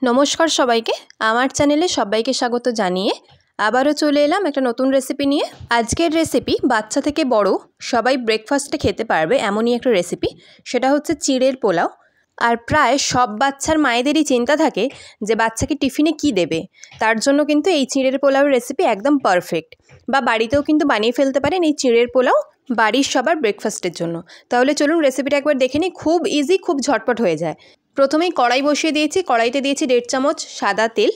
নমস্কার সবাইকে আমার চ্যানেলে সবাইকে স্বাগত জানিয়ে আবারও চলে এলাম একটা নতুন রেসিপি নিয়ে। আজকের রেসিপি বাচ্চা থেকে বড় সবাই ব্রেকফাস্টে খেতে পারবে এমনই একটা রেসিপি, সেটা হচ্ছে চিড়ের পোলাও। আর প্রায় সব বাচ্চার মায়েদেরই চিন্তা থাকে যে বাচ্চাকে টিফিনে কি দেবে, তার জন্য কিন্তু এই চিড়ের পোলাওর রেসিপি একদম পারফেক্ট। বা বাড়িতেও কিন্তু বানিয়ে ফেলতে পারেন এই চিড়ের পোলাও বাড়ির সবার ব্রেকফাস্টের জন্য। তাহলে চলুন রেসিপিটা একবার দেখে নিই, খুব ইজি, খুব ঝটপট হয়ে যায়। প্রথমেই কড়াই বসিয়ে দিয়েছি, কড়াইতে দিয়েছি 1.5 চামচ সাদা তেল।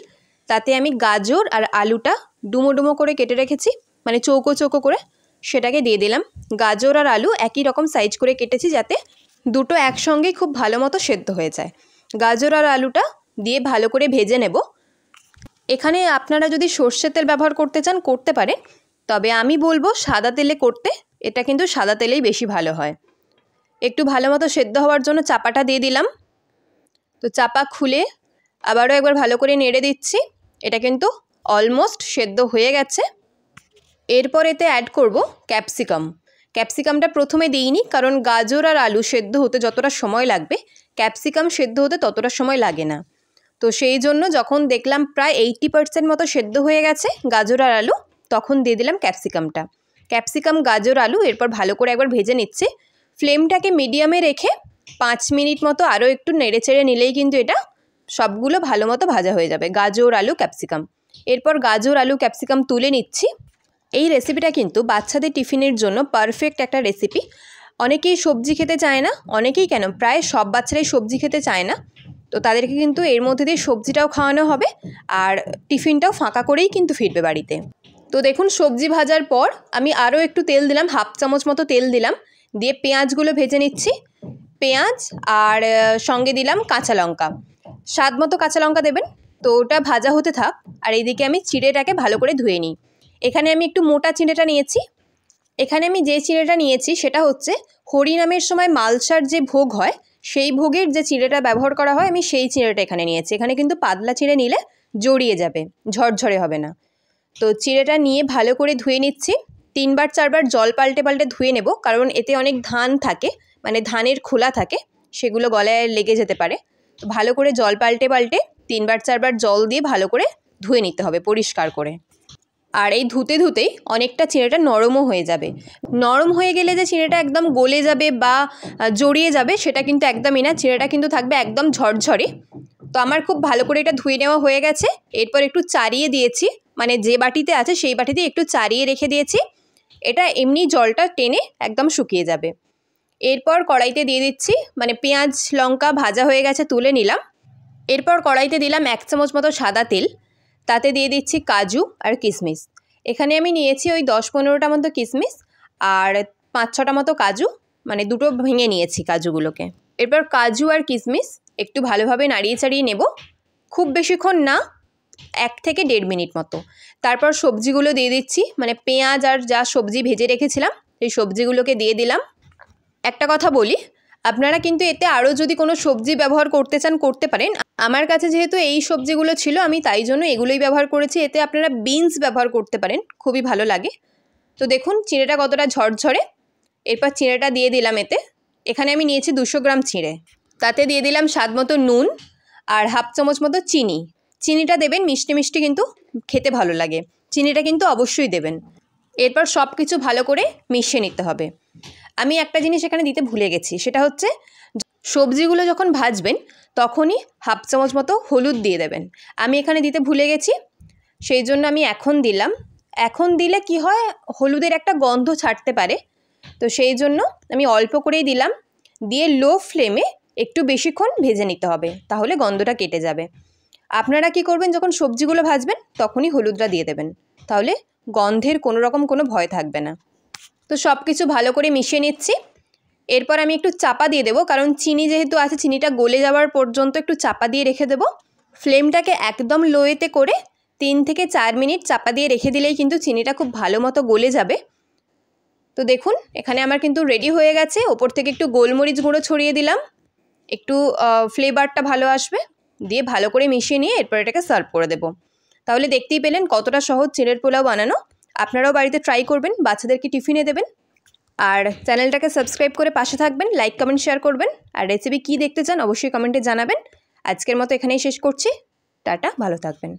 তাতে আমি গাজর আর আলুটা ডুমো ডুমো করে কেটে রেখেছি, মানে চৌকো চৌকো করে, সেটাকে দিয়ে দিলাম। গাজর আর আলু একই রকম সাইজ করে কেটেছি যাতে দুটো একসঙ্গেই খুব ভালো মতো সেদ্ধ হয়ে যায়। গাজর আর আলুটা দিয়ে ভালো করে ভেজে নেব। এখানে আপনারা যদি সর্ষের তেল ব্যবহার করতে চান করতে পারেন, তবে আমি বলবো সাদা তেলে করতে, এটা কিন্তু সাদা তেলেই বেশি ভালো হয়। একটু ভালো মতো সেদ্ধ হওয়ার জন্য চাপাটা দিয়ে দিলাম। তো চাপা খুলে আবারও একবার ভালো করে নেড়ে দিচ্ছি। এটা কিন্তু অলমোস্ট সেদ্ধ হয়ে গেছে। এরপর এতে অ্যাড করব ক্যাপসিকাম। ক্যাপসিকামটা প্রথমে দিইনি, কারণ গাজর আর আলু সেদ্ধ হতে যতটা সময় লাগবে ক্যাপসিকাম সেদ্ধ হতে ততটা সময় লাগে না। তো সেই জন্য যখন দেখলাম প্রায় 80% মতো সেদ্ধ হয়ে গেছে গাজর আর আলু, তখন দিয়ে দিলাম ক্যাপসিকামটা। ক্যাপসিকাম, গাজর, আলু এরপর ভালো করে একবার ভেজে নিচ্ছি। ফ্লেমটাকে মিডিয়ামে রেখে 5 মিনিট মতো আরও একটু নেড়ে চেড়ে নিলেই কিন্তু এটা সবগুলো ভালো মতো ভাজা হয়ে যাবে, গাজর, আলু, ক্যাপসিকাম। এরপর গাজর, আলু, ক্যাপসিকাম তুলে নিচ্ছি। এই রেসিপিটা কিন্তু বাচ্চাদের টিফিনের জন্য পারফেক্ট একটা রেসিপি। অনেকেই সবজি খেতে চায় না, অনেকেই কেন প্রায় সব বাচ্চারাই সবজি খেতে চায় না, তো তাদেরকে কিন্তু এর মধ্যে দিয়ে সবজিটাও খাওয়ানো হবে আর টিফিনটাও ফাঁকা করেই কিন্তু ফিরবে বাড়িতে। তো দেখুন সবজি ভাজার পর আমি আরও একটু তেল দিলাম, 1/2 চামচ মতো তেল দিলাম, দিয়ে পেঁয়াজগুলো ভেজে নিচ্ছি। পেঁয়াজ আর সঙ্গে দিলাম কাঁচা লঙ্কা, স্বাদ মতো কাঁচা লঙ্কা দেবেন। তো ওটা ভাজা হতে থাক আর এইদিকে আমি চিড়েটাকে ভালো করে ধুয়ে নিই। এখানে আমি একটু মোটা চিড়েটা নিয়েছি। এখানে আমি যে চিড়েটা নিয়েছি সেটা হচ্ছে হরিনামের সময় মালসার যে ভোগ হয় সেই ভোগের যে চিড়েটা ব্যবহার করা হয়, আমি সেই চিড়েটা এখানে নিয়েছি। এখানে কিন্তু পাতলা চিড়ে নিলে জড়িয়ে যাবে, ঝরঝরে হবে না। তো চিড়েটা নিয়ে ভালো করে ধুয়ে নিচ্ছি। 3-4 বার জল পাল্টে পাল্টে ধুয়ে নেব, কারণ এতে অনেক ধান থাকে, মানে ধানের খোলা থাকে, সেগুলো গলায় লেগে যেতে পারে। তো ভালো করে জল পাল্টে পাল্টে 3-4 বার জল দিয়ে ভালো করে ধুয়ে নিতে হবে পরিষ্কার করে। আর এই ধুতে ধুতেই অনেকটা চিড়েটা নরমও হয়ে যাবে। নরম হয়ে গেলে যে চিড়েটা একদম গলে যাবে বা জড়িয়ে যাবে সেটা কিন্তু একদমই না, চিড়েটা কিন্তু থাকবে একদম ঝরঝরে। তো আমার খুব ভালো করে এটা ধুয়ে নেওয়া হয়ে গেছে। এরপর একটু চাড়িয়ে দিয়েছি, মানে যে বাটিতে আছে সেই বাটিতে একটু চাড়িয়ে রেখে দিয়েছি। এটা এমনি জলটা টেনে একদম শুকিয়ে যাবে। এরপর কড়াইতে দিয়ে দিচ্ছি, মানে পেঁয়াজ লঙ্কা ভাজা হয়ে গেছে তুলে নিলাম। এরপর কড়াইতে দিলাম 1 চামচ মতো সাদা তেল। তাতে দিয়ে দিচ্ছি কাজু আর কিশমিশ। এখানে আমি নিয়েছি ওই 10-15টা মতো কিশমিশ আর 5-6টা মতো কাজু, মানে দুটো ভেঙে নিয়েছি কাজুগুলোকে। এরপর কাজু আর কিশমিশ একটু ভালোভাবে নাড়িয়ে চাড়িয়ে নেব, খুব বেশিক্ষণ না, 1 থেকে 1.5 মিনিট মতো। তারপর সবজিগুলো দিয়ে দিচ্ছি, মানে পেঁয়াজ আর যা সবজি ভেজে রেখেছিলাম সেই সবজিগুলোকে দিয়ে দিলাম। একটা কথা বলি, আপনারা কিন্তু এতে আরও যদি কোনো সবজি ব্যবহার করতে চান করতে পারেন। আমার কাছে যেহেতু এই সবজিগুলো ছিল আমি তাই জন্য এগুলোই ব্যবহার করেছি। এতে আপনারা বিনস ব্যবহার করতে পারেন, খুবই ভালো লাগে। তো দেখুন চিঁড়েটা কতটা ঝরঝরে। এরপর চিঁড়েটা দিয়ে দিলাম এতে। এখানে আমি নিয়েছি 200 গ্রাম চিঁড়ে। তাতে দিয়ে দিলাম স্বাদ মতো নুন আর 1/2 চামচ মতো চিনি। চিনিটা দেবেন, মিষ্টি মিষ্টি কিন্তু খেতে ভালো লাগে, চিনিটা কিন্তু অবশ্যই দেবেন। এরপর সব কিছু ভালো করে মিশিয়ে নিতে হবে। আমি একটা জিনিস এখানে দিতে ভুলে গেছি, সেটা হচ্ছে সবজিগুলো যখন ভাজবেন তখনই 1/2 চামচ মতো হলুদ দিয়ে দেবেন। আমি এখানে দিতে ভুলে গেছি, সেই জন্য আমি এখন দিলাম। এখন দিলে কি হয়, হলুদের একটা গন্ধ ছাড়তে পারে, তো সেই জন্য আমি অল্প করেই দিলাম। দিয়ে লো ফ্লেমে একটু বেশিক্ষণ ভেজে নিতে হবে, তাহলে গন্ধটা কেটে যাবে। আপনারা কি করবেন, যখন সবজিগুলো ভাজবেন তখনই হলুদটা দিয়ে দেবেন, তাহলে গন্ধের কোনো রকম কোনো ভয় থাকবে না। তো সব কিছু ভালো করে মিশিয়ে নিচ্ছি। এরপর আমি একটু চাপা দিয়ে দেবো, কারণ চিনি যেহেতু আছে চিনিটা গলে যাওয়ার পর্যন্ত একটু চাপা দিয়ে রেখে দেবো। ফ্লেমটাকে একদম লোয়েতে করে 3 থেকে 4 মিনিট চাপা দিয়ে রেখে দিলেই কিন্তু চিনিটা খুব ভালো মতো গলে যাবে। তো দেখুন এখানে আমার কিন্তু রেডি হয়ে গেছে। ওপর থেকে একটু গোলমরিচ গুঁড়ো ছড়িয়ে দিলাম, একটু ফ্লেভারটা ভালো আসবে। দিয়ে ভালো করে মিশিয়ে নিয়ে এরপর এটাকে সার্ভ করে দেবো। তাহলে দেখতেই পেলেন কতটা সহজ চিড়ের পোলাও বানানো। আপনারাও বাড়িতে ট্রাই করবেন, বাচ্চাদেরকে টিফিনে দেবেন। আর চ্যানেলটাকে সাবস্ক্রাইব করে পাশে থাকবেন, লাইক কমেন্ট শেয়ার করবেন। আর রেসিপি কী দেখতে চান অবশ্যই কমেন্টে জানাবেন। আজকের মতো এখানেই শেষ করছি। টাটা, ভালো থাকবেন।